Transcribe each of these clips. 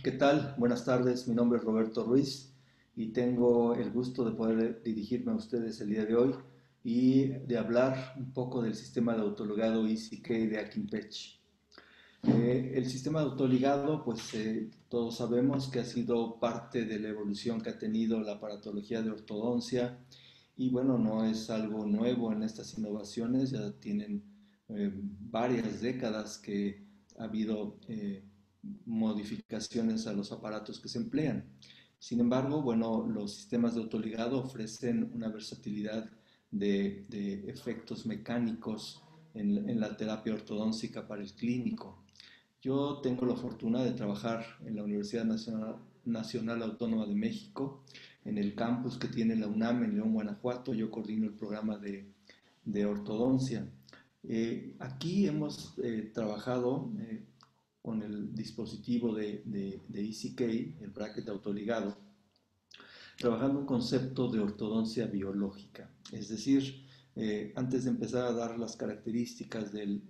¿Qué tal? Buenas tardes, mi nombre es Roberto Ruiz y tengo el gusto de poder dirigirme a ustedes el día de hoy y de hablar un poco del sistema de autoligado ECK de Akinpech. El sistema de autoligado, pues todos sabemos que ha sido parte de la evolución que ha tenido la aparatología de ortodoncia y bueno, no es algo nuevo en estas innovaciones, ya tienen varias décadas que ha habido modificaciones a los aparatos que se emplean. Sin embargo, bueno, los sistemas de autoligado ofrecen una versatilidad de efectos mecánicos en la terapia ortodóntica para el clínico. Yo tengo la fortuna de trabajar en la Universidad Nacional Autónoma de México, en el campus que tiene la UNAM en León, Guanajuato. Yo coordino el programa de ortodoncia. Aquí hemos trabajado con el dispositivo de ECK, el bracket autoligado, trabajando un concepto de ortodoncia biológica. Es decir, antes de empezar a dar las características del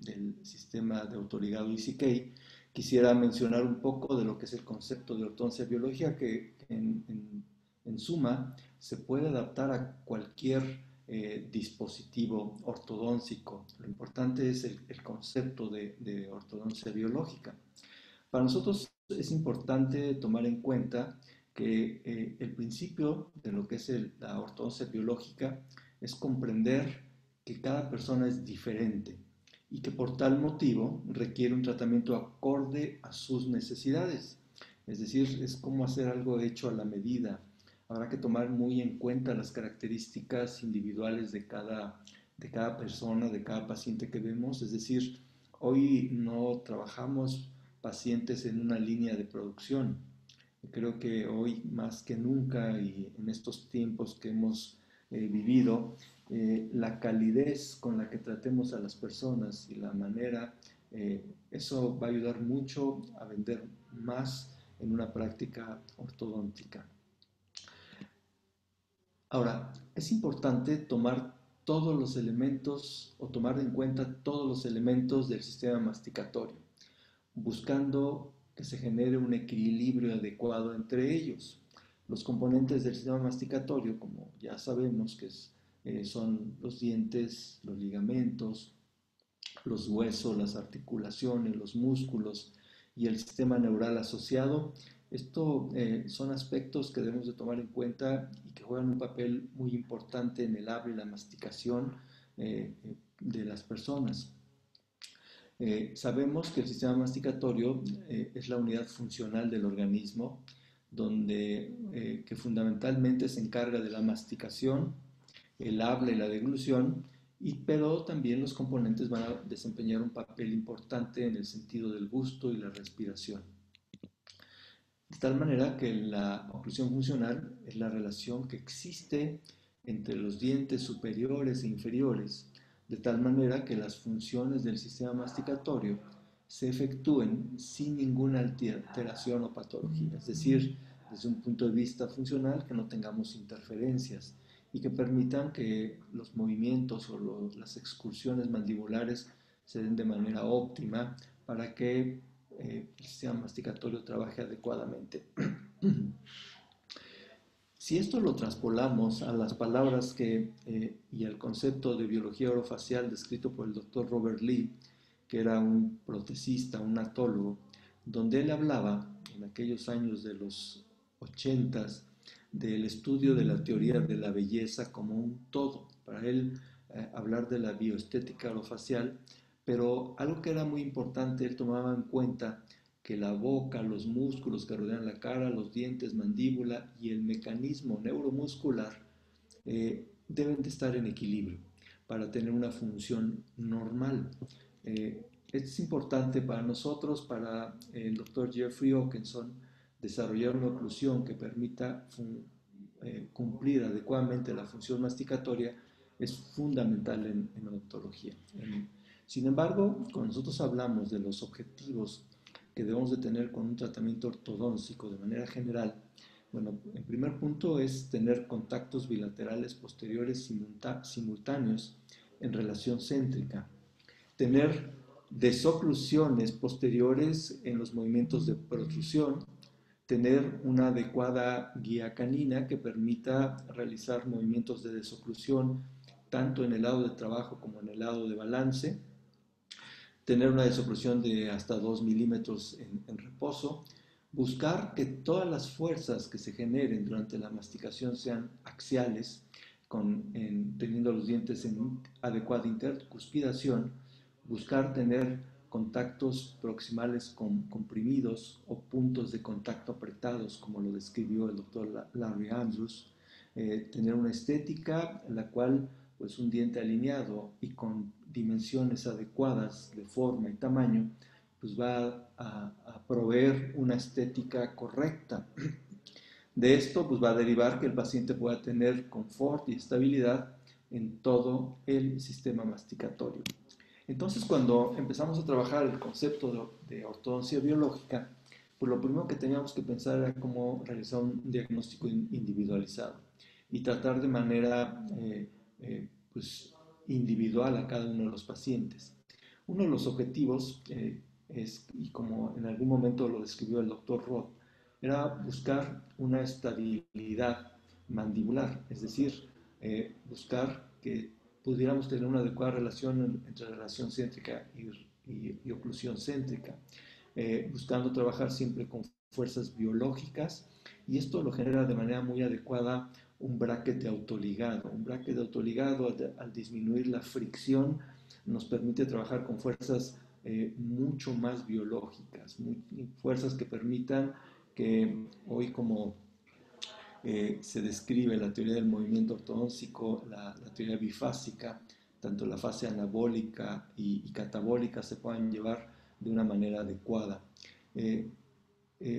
sistema de autoligado ECK, quisiera mencionar un poco de lo que es el concepto de ortodoncia biológica, que en suma se puede adaptar a cualquier dispositivo ortodóntico. Lo importante es el concepto de ortodoncia biológica. Para nosotros es importante tomar en cuenta que el principio de lo que es la ortodoncia biológica es comprender que cada persona es diferente y que por tal motivo requiere un tratamiento acorde a sus necesidades. Es decir, es como hacer algo hecho a la medida. Habrá que tomar muy en cuenta las características individuales de cada persona, de cada paciente que vemos. Es decir, hoy no trabajamos pacientes en una línea de producción. Creo que hoy más que nunca y en estos tiempos que hemos vivido, la calidez con la que tratemos a las personas y la manera, eso va a ayudar mucho a vender más en una práctica ortodóntica. Ahora, es importante tomar todos los elementos o tomar en cuenta todos los elementos del sistema masticatorio, buscando que se genere un equilibrio adecuado entre ellos. Los componentes del sistema masticatorio, como ya sabemos, son los dientes, los ligamentos, los huesos, las articulaciones, los músculos y el sistema neural asociado. Esto son aspectos que debemos de tomar en cuenta y que juegan un papel muy importante en el habla y la masticación de las personas. Sabemos que el sistema masticatorio es la unidad funcional del organismo que fundamentalmente se encarga de la masticación, el habla y la deglución, pero también los componentes van a desempeñar un papel importante en el sentido del gusto y la respiración. De tal manera que la oclusión funcional es la relación que existe entre los dientes superiores e inferiores, de tal manera que las funciones del sistema masticatorio se efectúen sin ninguna alteración o patología, es decir, desde un punto de vista funcional que no tengamos interferencias y que permitan que los movimientos o las excursiones mandibulares se den de manera óptima para que el sistema masticatorio trabaje adecuadamente. Si esto lo traspolamos a las palabras y al concepto de biología orofacial descrito por el doctor Robert Lee, que era un protesista, un natólogo, donde él hablaba en aquellos años de los 80s del estudio de la teoría de la belleza como un todo. Para él hablar de la bioestética orofacial, pero algo que era muy importante, él tomaba en cuenta que la boca, los músculos que rodean la cara, los dientes, mandíbula y el mecanismo neuromuscular deben de estar en equilibrio para tener una función normal. Esto es importante para nosotros, para el doctor Jeffrey Hawkinson, desarrollar una oclusión que permita cumplir adecuadamente la función masticatoria es fundamental en odontología. Sin embargo, cuando nosotros hablamos de los objetivos que debemos de tener con un tratamiento ortodóntico de manera general, bueno, el primer punto es tener contactos bilaterales posteriores simultáneos en relación céntrica, tener desoclusiones posteriores en los movimientos de protrusión, tener una adecuada guía canina que permita realizar movimientos de desoclusión tanto en el lado de trabajo como en el lado de balance, tener una desoclusión de hasta 2 milímetros en reposo, buscar que todas las fuerzas que se generen durante la masticación sean axiales, teniendo los dientes en adecuada intercuspidación, buscar tener contactos proximales comprimidos o puntos de contacto apretados, como lo describió el doctor Larry Andrews, tener una estética en la cual pues un diente alineado y con dimensiones adecuadas de forma y tamaño, pues va a proveer una estética correcta. De esto pues va a derivar que el paciente pueda tener confort y estabilidad en todo el sistema masticatorio. Entonces, cuando empezamos a trabajar el concepto de ortodoncia biológica, pues lo primero que teníamos que pensar era cómo realizar un diagnóstico individualizado y tratar de manera pues, individual a cada uno de los pacientes. Uno de los objetivos es, y como en algún momento lo describió el doctor Roth, era buscar una estabilidad mandibular, es decir, buscar que pudiéramos tener una adecuada relación entre relación céntrica y oclusión céntrica, buscando trabajar siempre con fuerzas biológicas, y esto lo genera de manera muy adecuada un bracket autoligado. Un bracket autoligado, al disminuir la fricción, nos permite trabajar con fuerzas mucho más biológicas, fuerzas que permitan que hoy, como se describe la teoría del movimiento ortodóntico, la teoría bifásica, tanto la fase anabólica y catabólica se puedan llevar de una manera adecuada.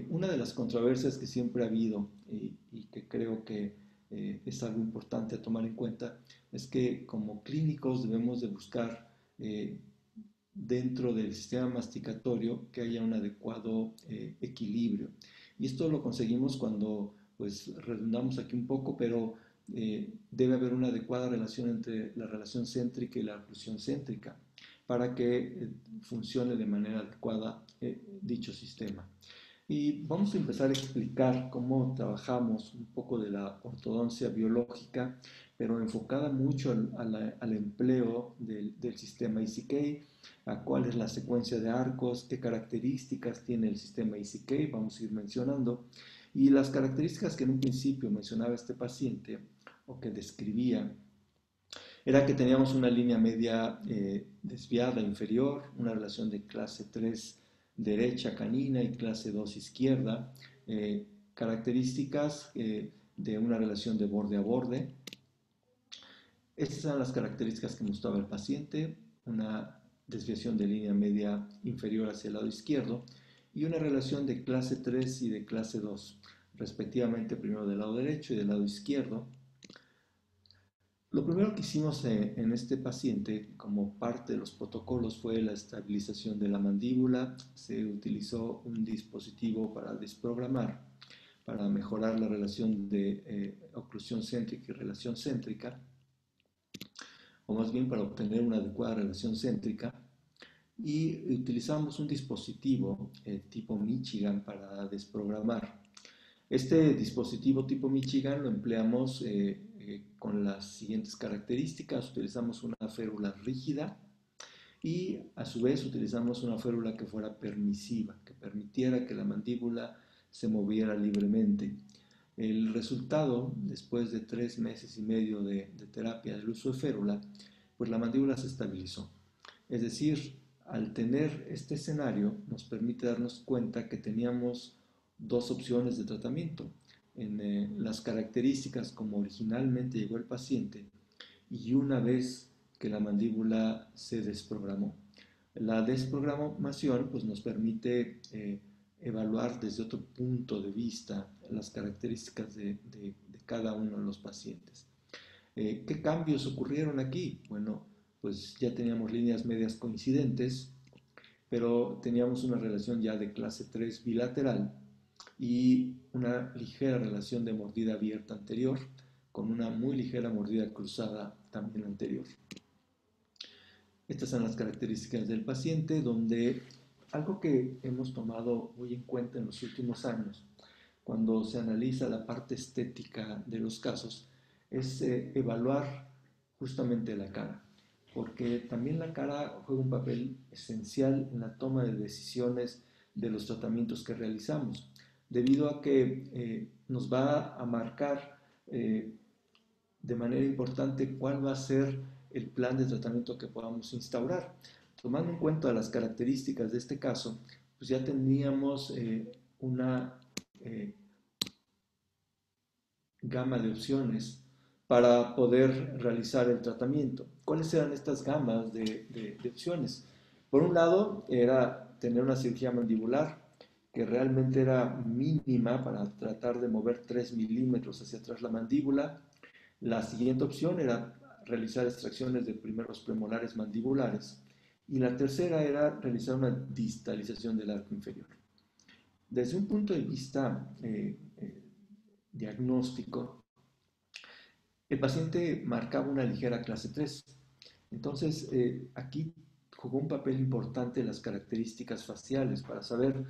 Una de las controversias que siempre ha habido y que creo que es algo importante a tomar en cuenta es que como clínicos debemos de buscar dentro del sistema masticatorio que haya un adecuado equilibrio. Y esto lo conseguimos cuando, pues redundamos aquí un poco, pero debe haber una adecuada relación entre la relación céntrica y la oclusión céntrica para que funcione de manera adecuada dicho sistema. Y vamos a empezar a explicar cómo trabajamos un poco de la ortodoncia biológica, pero enfocada mucho al empleo del sistema ECK, a cuál es la secuencia de arcos, qué características tiene el sistema ECK, vamos a ir mencionando, y las características que en un principio mencionaba este paciente, o que describía, era que teníamos una línea media desviada inferior, una relación de clase 3 derecha canina y clase 2 izquierda, características de una relación de borde a borde. Estas eran las características que mostraba el paciente, una desviación de línea media inferior hacia el lado izquierdo y una relación de clase 3 y de clase 2, respectivamente primero del lado derecho y del lado izquierdo. Lo primero que hicimos en este paciente como parte de los protocolos fue la estabilización de la mandíbula. Se utilizó un dispositivo para desprogramar, para mejorar la relación de oclusión céntrica y relación céntrica, o más bien para obtener una adecuada relación céntrica. Y utilizamos un dispositivo tipo Michigan para desprogramar. Este dispositivo tipo Michigan lo empleamos con las siguientes características. Utilizamos una férula rígida y a su vez utilizamos una férula que fuera permisiva, que permitiera que la mandíbula se moviera libremente. El resultado, después de 3 meses y medio de terapia del uso de férula, pues la mandíbula se estabilizó. Es decir, al tener este escenario nos permite darnos cuenta que teníamos dos opciones de tratamiento en las características como originalmente llegó el paciente y una vez que la mandíbula se desprogramó. La desprogramación pues, nos permite evaluar desde otro punto de vista las características de cada uno de los pacientes. ¿Qué cambios ocurrieron aquí? Bueno, pues ya teníamos líneas medias coincidentes, pero teníamos una relación ya de clase 3 bilateral y una ligera relación de mordida abierta anterior con una muy ligera mordida cruzada también anterior. Estas son las características del paciente, donde algo que hemos tomado muy en cuenta en los últimos años cuando se analiza la parte estética de los casos es evaluar justamente la cara, porque también la cara juega un papel esencial en la toma de decisiones de los tratamientos que realizamos, debido a que nos va a marcar de manera importante cuál va a ser el plan de tratamiento que podamos instaurar. Tomando en cuenta las características de este caso, pues ya teníamos una gama de opciones para poder realizar el tratamiento. ¿Cuáles eran estas gamas de opciones? Por un lado, era tener una cirugía mandibular que realmente era mínima para tratar de mover 3 milímetros hacia atrás la mandíbula. La siguiente opción era realizar extracciones de primeros premolares mandibulares. Y la tercera era realizar una distalización del arco inferior. Desde un punto de vista diagnóstico, el paciente marcaba una ligera clase 3. Entonces, aquí jugó un papel importante las características faciales para saber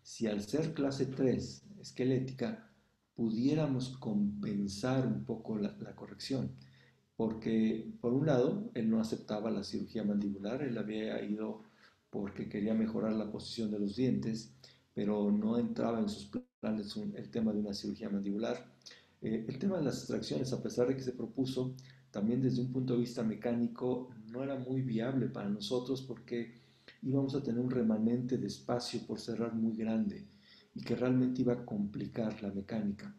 si al ser clase 3 esquelética pudiéramos compensar un poco la corrección. Porque, por un lado, él no aceptaba la cirugía mandibular, él había ido porque quería mejorar la posición de los dientes, pero no entraba en sus planes el tema de una cirugía mandibular. El tema de las extracciones, a pesar de que se propuso, también desde un punto de vista mecánico no era muy viable para nosotros porque íbamos a tener un remanente de espacio por cerrar muy grande y que realmente iba a complicar la mecánica.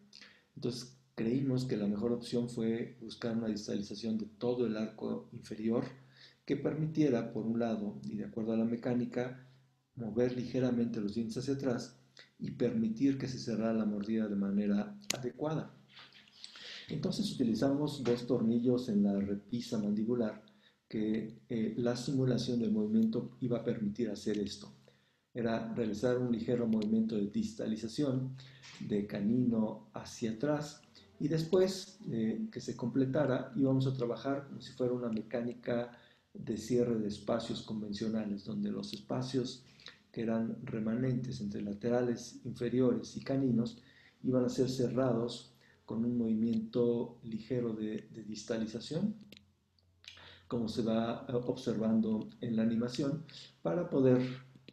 Entonces creímos que la mejor opción fue buscar una distalización de todo el arco inferior que permitiera, por un lado, y de acuerdo a la mecánica, mover ligeramente los dientes hacia atrás y permitir que se cerrara la mordida de manera adecuada. Entonces utilizamos dos tornillos en la repisa mandibular que la simulación del movimiento iba a permitir hacer esto. Era realizar un ligero movimiento de distalización de canino hacia atrás y después que se completara íbamos a trabajar como si fuera una mecánica de cierre de espacios convencionales, donde los espacios que eran remanentes entre laterales inferiores y caninos iban a ser cerrados con un movimiento ligero de distalización, como se va observando en la animación, para poder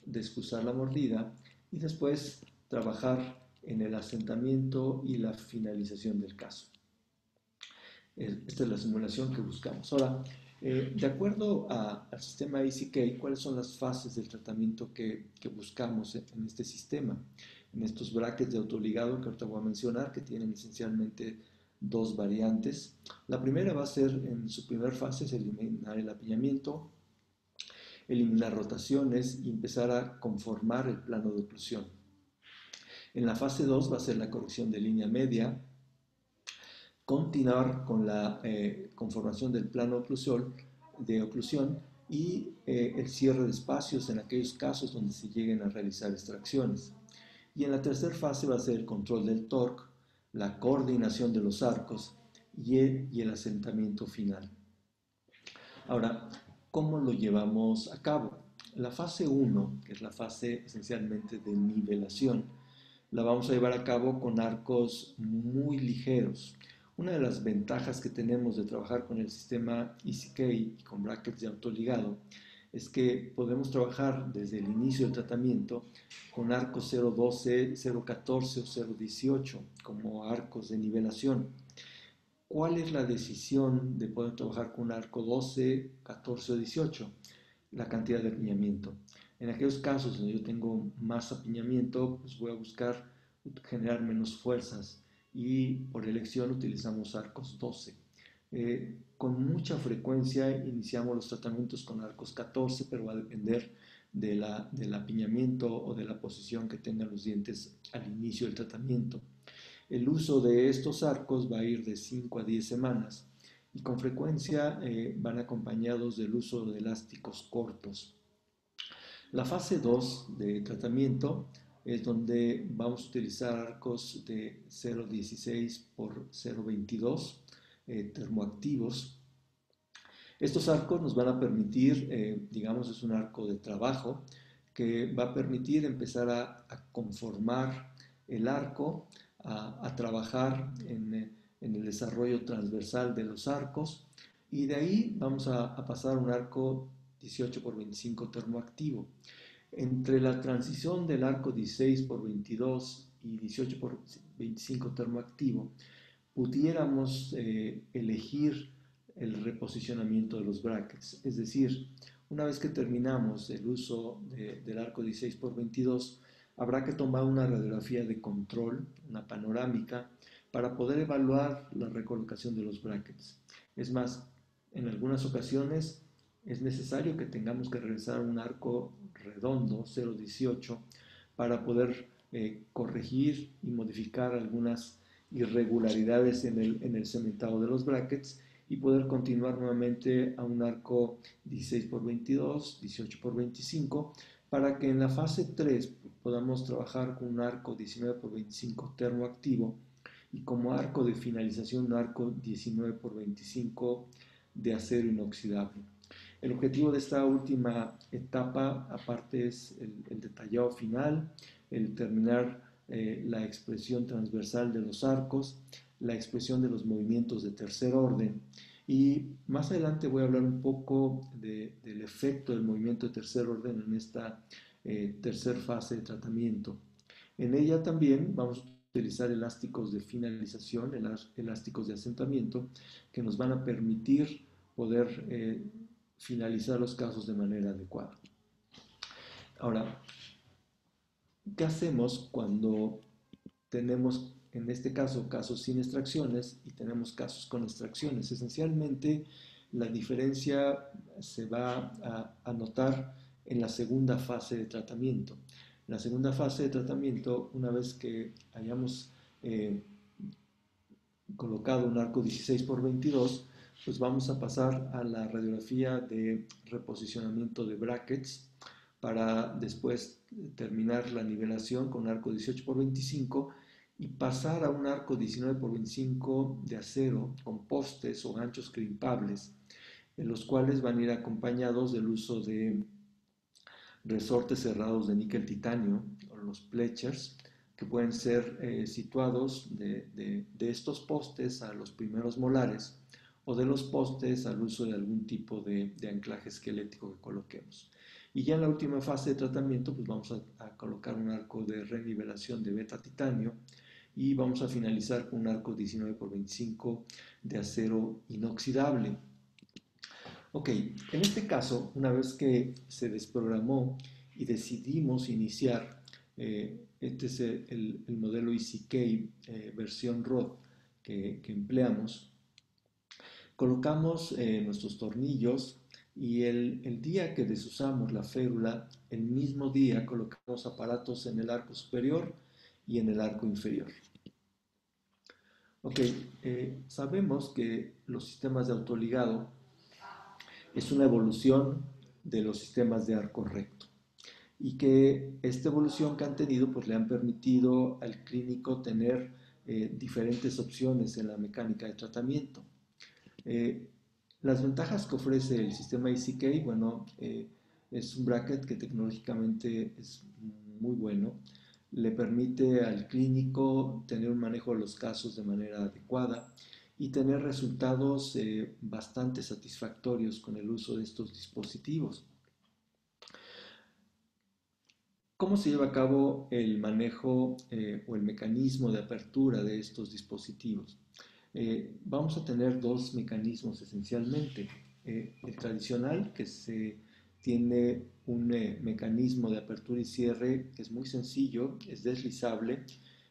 descusar la mordida y después trabajar en el asentamiento y la finalización del caso. Esta es la simulación que buscamos. Ahora, de acuerdo al sistema ACK, ¿cuáles son las fases del tratamiento que buscamos en este sistema? En estos brackets de autoligado que ahorita voy a mencionar, que tienen esencialmente dos variantes. La primera va a ser, en su primera fase, es eliminar el apiñamiento, eliminar rotaciones y empezar a conformar el plano de oclusión. En la fase 2 va a ser la corrección de línea media, continuar con la conformación del plano de oclusión y el cierre de espacios en aquellos casos donde se lleguen a realizar extracciones. Y en la tercera fase va a ser el control del torque, la coordinación de los arcos y el asentamiento final. Ahora, ¿cómo lo llevamos a cabo? La fase 1, que es la fase esencialmente de nivelación, la vamos a llevar a cabo con arcos muy ligeros. Una de las ventajas que tenemos de trabajar con el sistema ECK y con brackets de autoligado es que podemos trabajar desde el inicio del tratamiento con arcos 0.12, 0.14 o 0.18 como arcos de nivelación. ¿Cuál es la decisión de poder trabajar con un arco 12, 14 o 18? La cantidad de apiñamiento. En aquellos casos donde yo tengo más apiñamiento, pues voy a buscar generar menos fuerzas y por elección utilizamos arcos 12. Con mucha frecuencia iniciamos los tratamientos con arcos 14, pero va a depender del apiñamiento o de la posición que tengan los dientes al inicio del tratamiento. El uso de estos arcos va a ir de 5 a 10 semanas y con frecuencia van acompañados del uso de elásticos cortos. La fase 2 de tratamiento es donde vamos a utilizar arcos de 0.16 por 0.22 termoactivos. Estos arcos nos van a permitir, digamos, es un arco de trabajo que va a permitir empezar a conformar el arco a trabajar en el desarrollo transversal de los arcos, y de ahí vamos a pasar a un arco 18 por 25 termoactivo. Entre la transición del arco 16 por 22 y 18 por 25 termoactivo, pudiéramos elegir el reposicionamiento de los brackets. Es decir, una vez que terminamos el uso del arco 16 por 22, habrá que tomar una radiografía de control, una panorámica, para poder evaluar la recolocación de los brackets. Es más, en algunas ocasiones es necesario que tengamos que regresar a un arco redondo, 0,18, para poder corregir y modificar algunas irregularidades en el cementado de los brackets y poder continuar nuevamente a un arco 16 por 22, 18 por 25, para que en la fase 3 podamos trabajar con un arco 19 por 25 termoactivo y como arco de finalización un arco 19 por 25 de acero inoxidable. El objetivo de esta última etapa, aparte, es el detallado final, el terminar la expresión transversal de los arcos, la expresión de los movimientos de tercer orden, y más adelante voy a hablar un poco del efecto del movimiento de tercer orden en esta tercera fase de tratamiento. En ella también vamos a utilizar elásticos de finalización, elásticos de asentamiento, que nos van a permitir poder finalizar los casos de manera adecuada. Ahora, ¿qué hacemos cuando tenemos, en este caso, casos sin extracciones y tenemos casos con extracciones? Esencialmente, la diferencia se va a notar en la segunda fase de tratamiento. En la segunda fase de tratamiento, una vez que hayamos colocado un arco 16 por 22, pues vamos a pasar a la radiografía de reposicionamiento de brackets para después terminar la nivelación con un arco 18 por 25 y pasar a un arco 19 por 25 de acero con postes o ganchos crimpables, en los cuales van a ir acompañados del uso de resortes cerrados de níquel titanio o los Plechers, que pueden ser situados de estos postes a los primeros molares o de los postes al uso de algún tipo de anclaje esquelético que coloquemos. Y ya en la última fase de tratamiento, pues vamos a colocar un arco de renivelación de beta titanio y vamos a finalizar con un arco 19 por 25 de acero inoxidable. Ok, en este caso, una vez que se desprogramó y decidimos iniciar, este es el modelo ECK versión ROD que empleamos, colocamos nuestros tornillos y el día que desusamos la férula, el mismo día colocamos aparatos en el arco superior y en el arco inferior. Ok, sabemos que los sistemas de autoligado es una evolución de los sistemas de arco recto y que esta evolución que han tenido pues le han permitido al clínico tener diferentes opciones en la mecánica de tratamiento. Las ventajas que ofrece el sistema ECK, bueno, es un bracket que tecnológicamente es muy bueno, le permite al clínico tener un manejo de los casos de manera adecuada y tener resultados bastante satisfactorios con el uso de estos dispositivos. ¿Cómo se lleva a cabo el manejo o el mecanismo de apertura de estos dispositivos? Vamos a tener dos mecanismos esencialmente. El tradicional, que se tiene un mecanismo de apertura y cierre que es muy sencillo, es deslizable,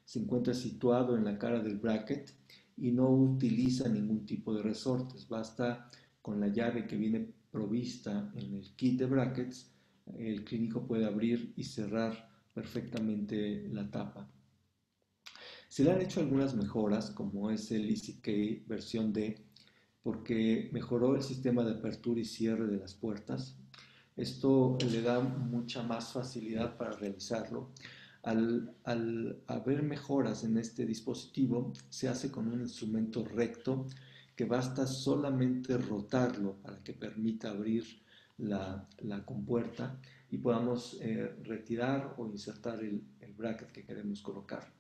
se encuentra situado en la cara del bracket y no utiliza ningún tipo de resortes. Basta con la llave que viene provista en el kit de brackets, el clínico puede abrir y cerrar perfectamente la tapa. Se le han hecho algunas mejoras, como es el ECK versión D, porque mejoró el sistema de apertura y cierre de las puertas. Esto le da mucha más facilidad para realizarlo. Al haber mejoras en este dispositivo, se hace con un instrumento recto que basta solamente rotarlo para que permita abrir la compuerta y podamos retirar o insertar el bracket que queremos colocar.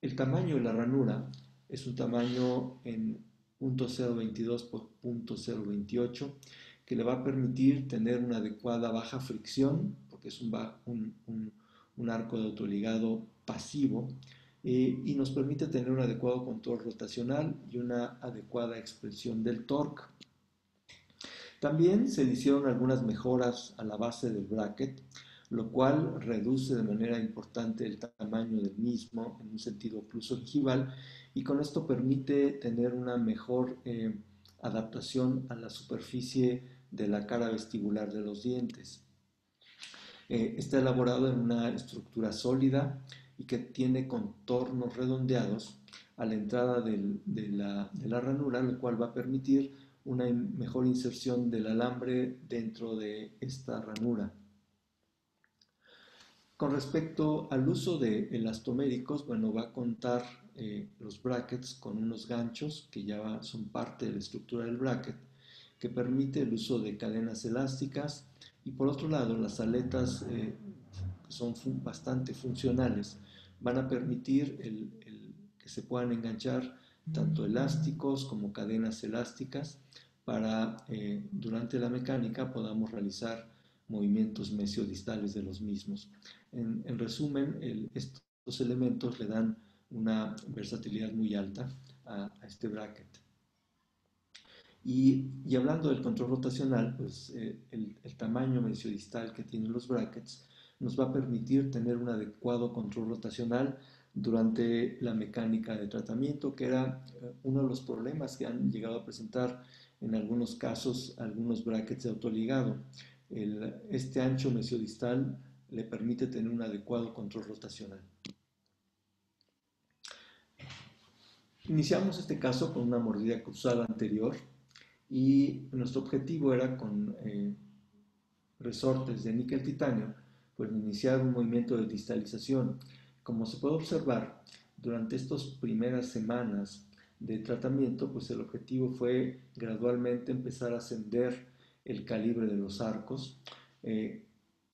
El tamaño de la ranura es un tamaño en 0.022 por 0.028 que le va a permitir tener una adecuada baja fricción, porque es un arco de autoligado pasivo, y nos permite tener un adecuado control rotacional y una adecuada expresión del torque. También se le hicieron algunas mejoras a la base del bracket, lo cual reduce de manera importante el tamaño del mismo en un sentido ocluso ogival, y con esto permite tener una mejor adaptación a la superficie de la cara vestibular de los dientes. Está elaborado en una estructura sólida y que tiene contornos redondeados a la entrada de la ranura, lo cual va a permitir una mejor inserción del alambre dentro de esta ranura. Con respecto al uso de elastoméricos, bueno, va a contar los brackets con unos ganchos que ya son parte de la estructura del bracket, que permite el uso de cadenas elásticas, y por otro lado las aletas que son bastante funcionales van a permitir que se puedan enganchar tanto elásticos como cadenas elásticas para durante la mecánica podamos realizar movimientos mesiodistales de los mismos. En resumen, estos elementos le dan una versatilidad muy alta a este bracket. Y hablando del control rotacional, pues el tamaño mesiodistal que tienen los brackets nos va a permitir tener un adecuado control rotacional durante la mecánica de tratamiento, que era uno de los problemas que han llegado a presentar en algunos casos algunos brackets de autoligado. Este ancho mesiodistal le permite tener un adecuado control rotacional. Iniciamos este caso con una mordida cruzada anterior, y nuestro objetivo era con resortes de níquel titanio pues iniciar un movimiento de distalización. Como se puede observar, durante estas primeras semanas de tratamiento pues el objetivo fue gradualmente empezar a ascender el calibre de los arcos.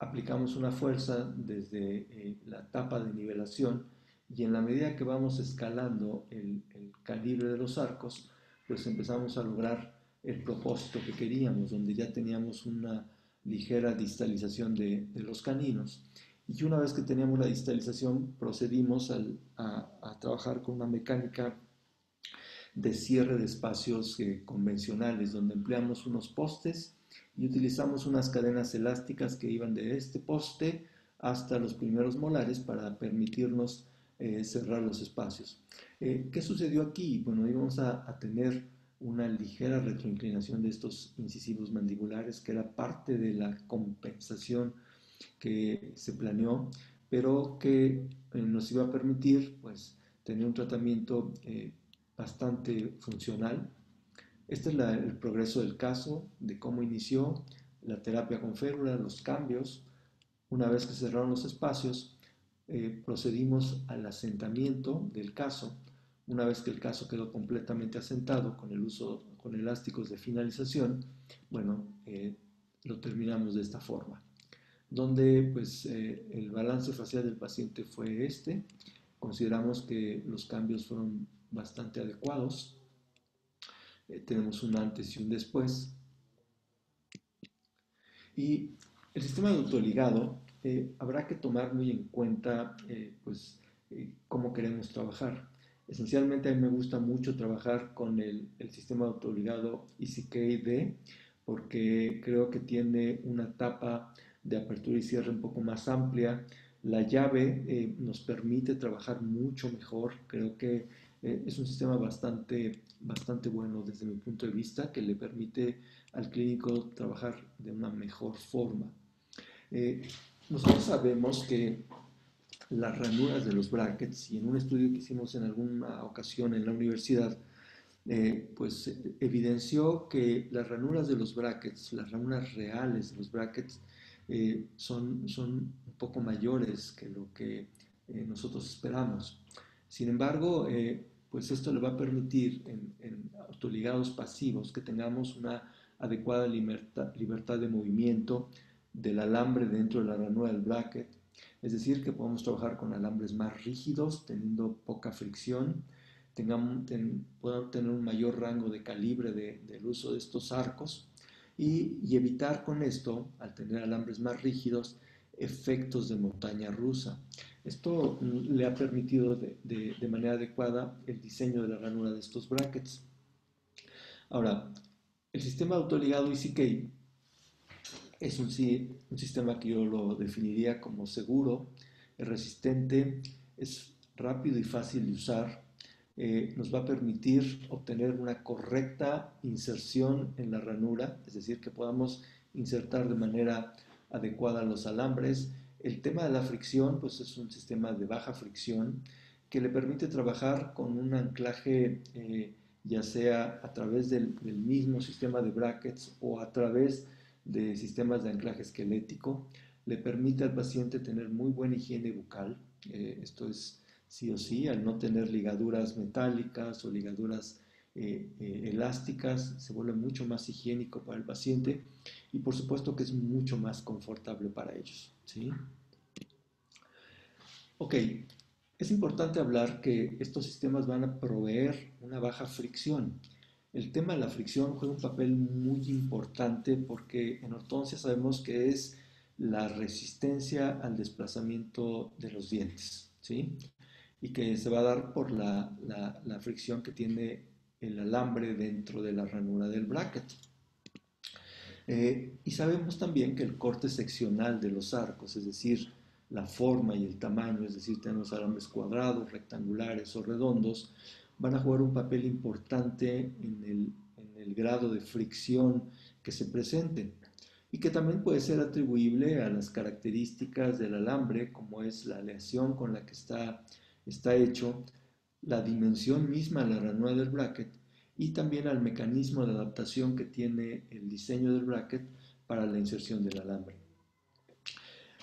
Aplicamos una fuerza desde la tapa de nivelación, y en la medida que vamos escalando el calibre de los arcos pues empezamos a lograr el propósito que queríamos, donde ya teníamos una ligera distalización de los caninos. Y una vez que teníamos la distalización, procedimos a trabajar con una mecánica de cierre de espacios convencionales, donde empleamos unos postes y utilizamos unas cadenas elásticas que iban de este poste hasta los primeros molares para permitirnos cerrar los espacios. ¿Qué sucedió aquí? Bueno, íbamos a tener una ligera retroinclinación de estos incisivos mandibulares, que era parte de la compensación que se planeó, pero que nos iba a permitir pues, tener un tratamiento bastante funcional. Este es el progreso del caso, de cómo inició la terapia con férula, los cambios. Una vez que cerraron los espacios, procedimos al asentamiento del caso. Una vez que el caso quedó completamente asentado con el uso con elásticos de finalización, bueno, lo terminamos de esta forma, donde pues el balance facial del paciente fue este. Consideramos que los cambios fueron bastante adecuados. Tenemos un antes y un después. Y el sistema de autoligado habrá que tomar muy en cuenta cómo queremos trabajar. Esencialmente a mí me gusta mucho trabajar con el sistema de autoligado EasyKD, porque creo que tiene una tapa de apertura y cierre un poco más amplia. La llave nos permite trabajar mucho mejor. Creo que es un sistema bastante bueno desde mi punto de vista, que le permite al clínico trabajar de una mejor forma. Nosotros sabemos que las ranuras de los brackets, y en un estudio que hicimos en alguna ocasión en la universidad, evidenció que las ranuras de los brackets, las ranuras reales de los brackets, son un poco mayores que lo que nosotros esperamos. Sin embargo, pues esto le va a permitir en autoligados pasivos que tengamos una adecuada libertad de movimiento del alambre dentro de la ranura del bracket, Es decir, que podemos trabajar con alambres más rígidos, teniendo poca fricción, puedan tener un mayor rango de calibre del uso de estos arcos y evitar con esto, al tener alambres más rígidos, efectos de montaña rusa. Esto le ha permitido de manera adecuada el diseño de la ranura de estos brackets. Ahora, el sistema de autoligado EasyK es un sistema que yo lo definiría como seguro, es resistente, es rápido y fácil de usar. Nos va a permitir obtener una correcta inserción en la ranura, es decir, que podamos insertar de manera adecuada los alambres. El tema de la fricción, pues es un sistema de baja fricción que le permite trabajar con un anclaje, ya sea a través del mismo sistema de brackets o a través de sistemas de anclaje esquelético. Le permite al paciente tener muy buena higiene bucal. Esto es sí o sí, al no tener ligaduras metálicas o ligaduras elásticas, se vuelve mucho más higiénico para el paciente y por supuesto que es mucho más confortable para ellos. ¿Sí? Ok, es importante hablar que estos sistemas van a proveer una baja fricción. El tema de la fricción juega un papel muy importante porque en ortodoncia sabemos que es la resistencia al desplazamiento de los dientes, ¿sí? Y que se va a dar por la fricción que tiene el alambre dentro de la ranura del bracket. Y sabemos también que el corte seccional de los arcos, es decir, la forma y el tamaño, es decir, tenemos alambres cuadrados, rectangulares o redondos, van a jugar un papel importante en el grado de fricción que se presente y que también puede ser atribuible a las características del alambre, como es la aleación con la que está hecho, la dimensión misma de la ranura del bracket y también al mecanismo de adaptación que tiene el diseño del bracket para la inserción del alambre.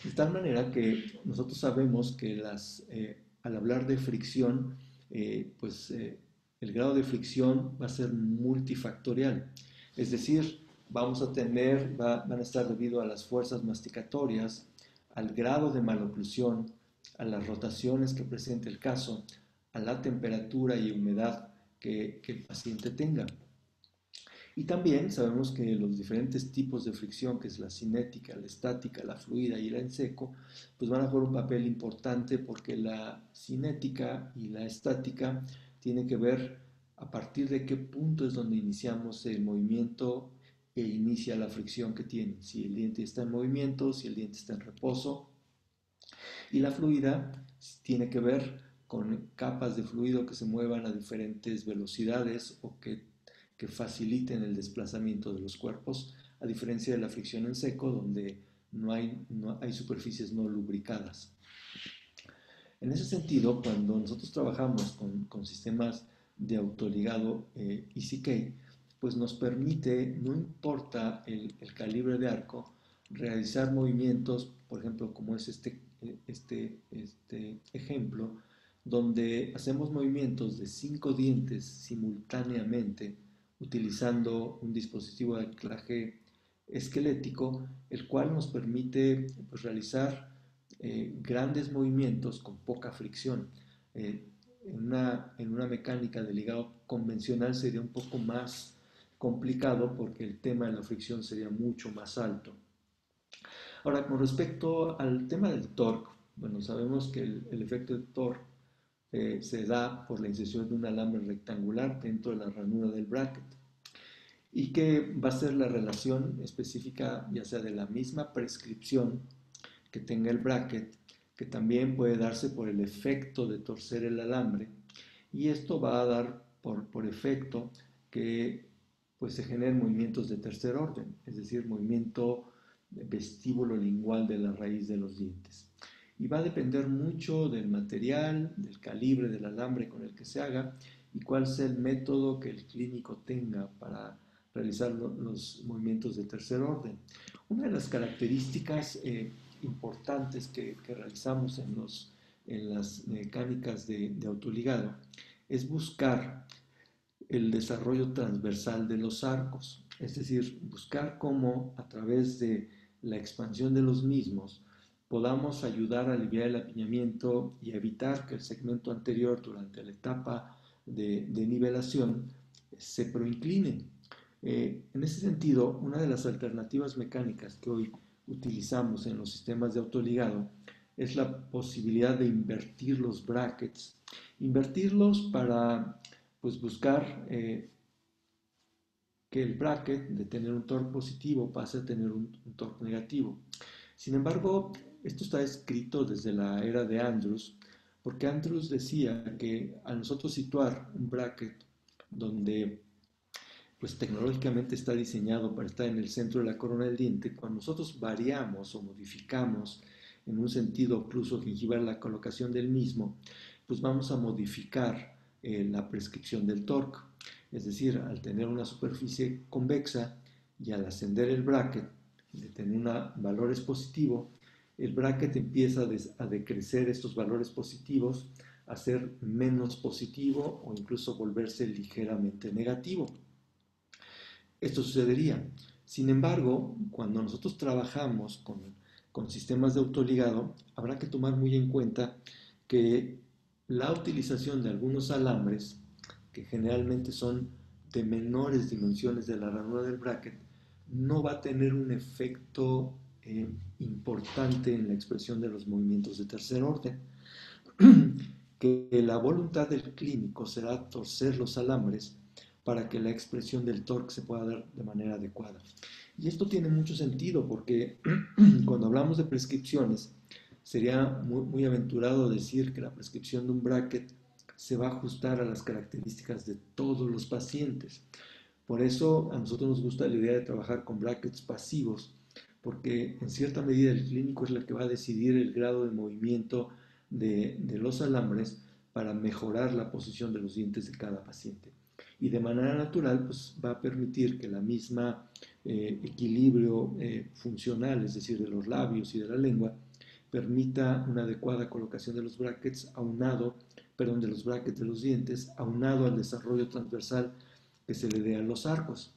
De tal manera que nosotros sabemos que al hablar de fricción, el grado de fricción va a ser multifactorial. Es decir, van a estar debido a las fuerzas masticatorias, al grado de maloclusión, a las rotaciones que presente el caso, a la temperatura y humedad que el paciente tenga. Y también sabemos que los diferentes tipos de fricción, que es la cinética, la estática, la fluida y la en seco, pues van a jugar un papel importante porque la cinética y la estática tienen que ver a partir de qué punto es donde iniciamos el movimiento e inicia la fricción que tiene. Si el diente está en movimiento, si el diente está en reposo. Y la fluida tiene que ver con capas de fluido que se muevan a diferentes velocidades o que faciliten el desplazamiento de los cuerpos, a diferencia de la fricción en seco, donde no hay superficies no lubricadas. En ese sentido, cuando nosotros trabajamos con sistemas de autoligado EasyK, pues nos permite, no importa el calibre de arco, realizar movimientos, por ejemplo, como es este ejemplo, donde hacemos movimientos de 5 dientes simultáneamente utilizando un dispositivo de anclaje esquelético, el cual nos permite pues, realizar grandes movimientos con poca fricción. En una mecánica de ligado convencional sería un poco más complicado porque el tema de la fricción sería mucho más alto. Ahora, con respecto al tema del torque, bueno, sabemos que el efecto de torque se da por la inserción de un alambre rectangular dentro de la ranura del bracket y que va a ser la relación específica ya sea de la misma prescripción que tenga el bracket, que también puede darse por el efecto de torcer el alambre, y esto va a dar por efecto que pues, se generen movimientos de tercer orden, es decir, movimiento vestíbulo lingual de la raíz de los dientes. Y va a depender mucho del material, del calibre del alambre con el que se haga y cuál sea el método que el clínico tenga para realizar los movimientos de tercer orden. Una de las características importantes que realizamos en las mecánicas de autoligado es buscar el desarrollo transversal de los arcos, es decir, buscar cómo a través de la expansión de los mismos podamos ayudar a aliviar el apiñamiento y evitar que el segmento anterior durante la etapa de nivelación se proincline. En ese sentido, una de las alternativas mecánicas que hoy utilizamos en los sistemas de autoligado es la posibilidad de invertir los brackets. Invertirlos para pues, buscar que el bracket de tener un torque positivo pase a tener un torque negativo. Sin embargo, esto está escrito desde la era de Andrews, porque Andrews decía que al nosotros situar un bracket donde pues tecnológicamente está diseñado para estar en el centro de la corona del diente, cuando nosotros variamos o modificamos en un sentido ocluso gingival la colocación del mismo, pues vamos a modificar la prescripción del torque. Es decir, al tener una superficie convexa y al ascender el bracket, de tener valores positivos, el bracket empieza a decrecer estos valores positivos, a ser menos positivo o incluso volverse ligeramente negativo. Esto sucedería. Sin embargo, cuando nosotros trabajamos con sistemas de autoligado, habrá que tomar muy en cuenta que la utilización de algunos alambres, que generalmente son de menores dimensiones de la ranura del bracket, no va a tener un efecto importante en la expresión de los movimientos de tercer orden. Que la voluntad del clínico será torcer los alambres para que la expresión del torque se pueda dar de manera adecuada. Y esto tiene mucho sentido porque cuando hablamos de prescripciones, sería muy aventurado decir que la prescripción de un bracket se va a ajustar a las características de todos los pacientes. Por eso a nosotros nos gusta la idea de trabajar con brackets pasivos, porque en cierta medida el clínico es el que va a decidir el grado de movimiento de los alambres para mejorar la posición de los dientes de cada paciente. Y de manera natural pues, va a permitir que la misma equilibrio funcional, es decir, de los labios y de la lengua, permita una adecuada colocación de los brackets de los brackets de los dientes, aunado al desarrollo transversal que se le dé a los arcos.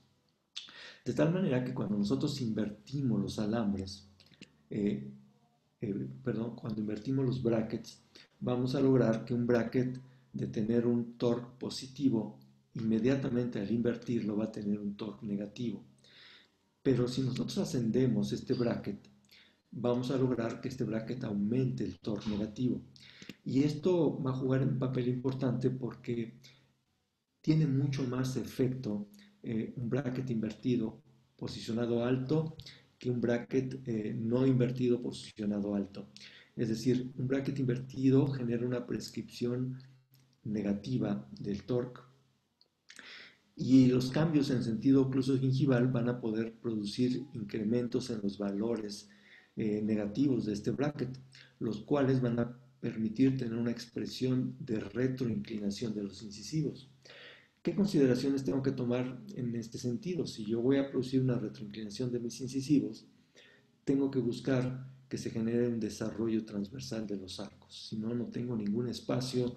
De tal manera que cuando nosotros invertimos los alambres, cuando invertimos los brackets, vamos a lograr que un bracket de tener un torque positivo, inmediatamente al invertirlo va a tener un torque negativo. Pero si nosotros ascendemos este bracket, vamos a lograr que este bracket aumente el torque negativo. Y esto va a jugar un papel importante porque tiene mucho más efecto un bracket invertido posicionado alto que un bracket no invertido posicionado alto. Es decir, un bracket invertido genera una prescripción negativa del torque y los cambios en sentido ocluso gingival van a poder producir incrementos en los valores negativos de este bracket, los cuales van a permitir tener una expresión de retroinclinación de los incisivos. ¿Qué consideraciones tengo que tomar en este sentido? Si yo voy a producir una retroinclinación de mis incisivos, tengo que buscar que se genere un desarrollo transversal de los arcos. Si no, no tengo ningún espacio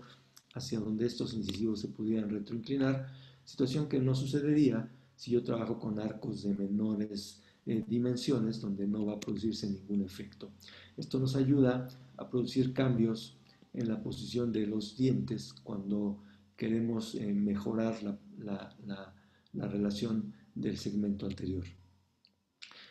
hacia donde estos incisivos se pudieran retroinclinar, situación que no sucedería si yo trabajo con arcos de menores dimensiones donde no va a producirse ningún efecto. Esto nos ayuda a producir cambios en la posición de los dientes cuando queremos mejorar la relación del segmento anterior.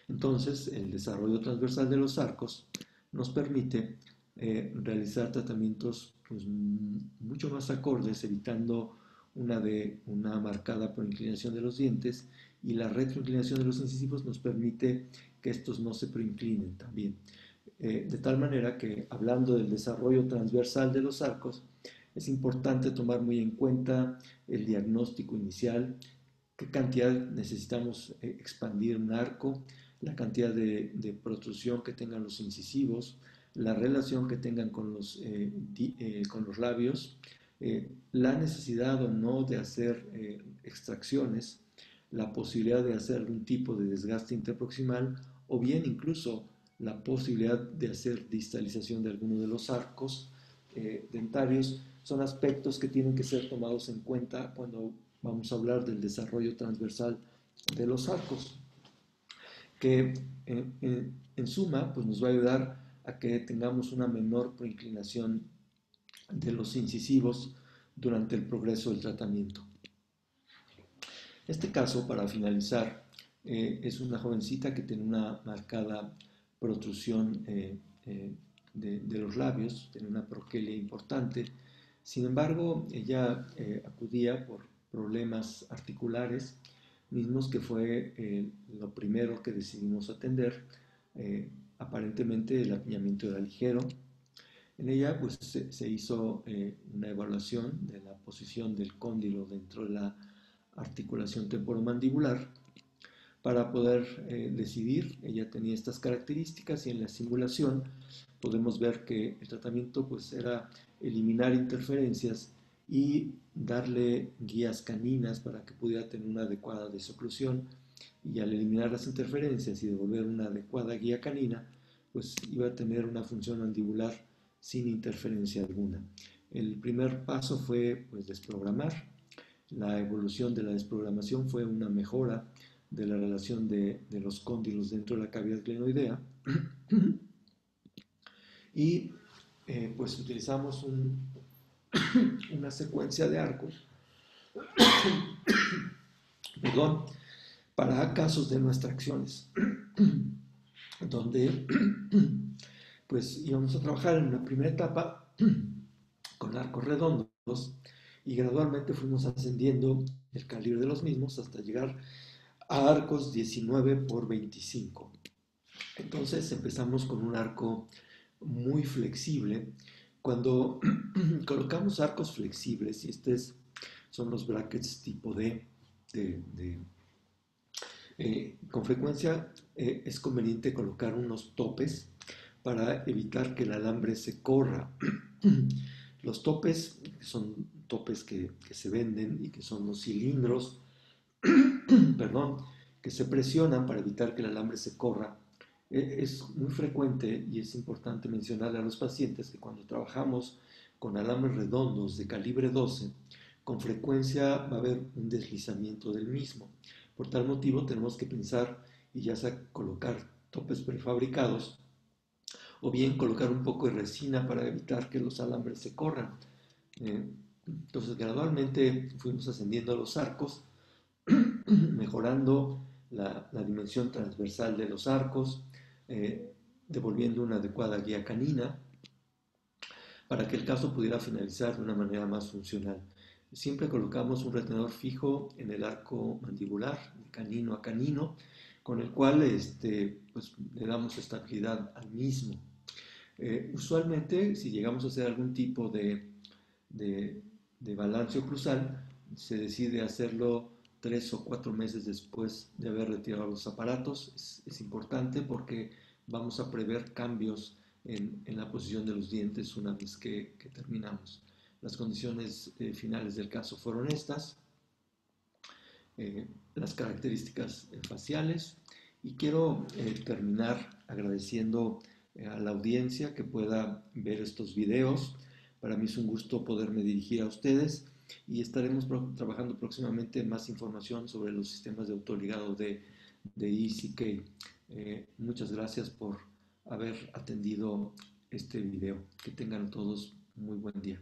Entonces, el desarrollo transversal de los arcos nos permite realizar tratamientos pues, mucho más acordes, evitando una marcada proinclinación de los dientes, y la retroinclinación de los incisivos nos permite que estos no se proinclinen también. De tal manera que, hablando del desarrollo transversal de los arcos, es importante tomar muy en cuenta el diagnóstico inicial, qué cantidad necesitamos expandir un arco, la cantidad de protrusión que tengan los incisivos, la relación que tengan con los labios, la necesidad o no de hacer extracciones, la posibilidad de hacer algún tipo de desgaste interproximal o bien incluso la posibilidad de hacer distalización de alguno de los arcos dentarios. Son aspectos que tienen que ser tomados en cuenta cuando vamos a hablar del desarrollo transversal de los arcos, que en suma pues nos va a ayudar a que tengamos una menor proinclinación de los incisivos durante el progreso del tratamiento. Este caso, para finalizar, es una jovencita que tiene una marcada protrusión de los labios, tiene una proquelia importante. Sin embargo, ella acudía por problemas articulares, mismos que fue lo primero que decidimos atender. Aparentemente el apiñamiento era ligero. En ella pues, se hizo una evaluación de la posición del cóndilo dentro de la articulación temporomandibular para poder decidir. Ella tenía estas características y en la simulación podemos ver que el tratamiento pues, era eliminar interferencias y darle guías caninas para que pudiera tener una adecuada desoclusión, y al eliminar las interferencias y devolver una adecuada guía canina, pues iba a tener una función mandibular sin interferencia alguna. El primer paso fue pues, desprogramar. La evolución de la desprogramación fue una mejora de la relación de los cóndilos dentro de la cavidad glenoidea y pues utilizamos una secuencia de arcos perdón, para casos de no extracciones donde pues íbamos a trabajar en una primera etapa con arcos redondos y gradualmente fuimos ascendiendo el calibre de los mismos hasta llegar a arcos 19 por 25. Entonces empezamos con un arco muy flexible. Cuando colocamos arcos flexibles, y estos son los brackets tipo D, con frecuencia es conveniente colocar unos topes para evitar que el alambre se corra. Los topes son topes que se venden y que son los cilindros perdón, que se presionan para evitar que el alambre se corra. Es muy frecuente y es importante mencionarle a los pacientes que cuando trabajamos con alambres redondos de calibre 12, con frecuencia va a haber un deslizamiento del mismo. Por tal motivo tenemos que pensar y ya sea colocar topes prefabricados o bien colocar un poco de resina para evitar que los alambres se corran. Entonces gradualmente fuimos ascendiendo los arcos, mejorando la dimensión transversal de los arcos, devolviendo una adecuada guía canina para que el caso pudiera finalizar de una manera más funcional. Siempre colocamos un retenedor fijo en el arco mandibular, de canino a canino, con el cual pues, le damos estabilidad al mismo. Usualmente, si llegamos a hacer algún tipo de balance oclusal, se decide hacerlo 3 o 4 meses después de haber retirado los aparatos. Es importante porque vamos a prever cambios en la posición de los dientes una vez que terminamos. Las condiciones finales del caso fueron estas, las características faciales, y quiero terminar agradeciendo a la audiencia que pueda ver estos videos. Para mí es un gusto poderme dirigir a ustedes y estaremos trabajando próximamente en más información sobre los sistemas de autoligado de ECK. Muchas gracias por haber atendido este video. Que tengan todos muy buen día.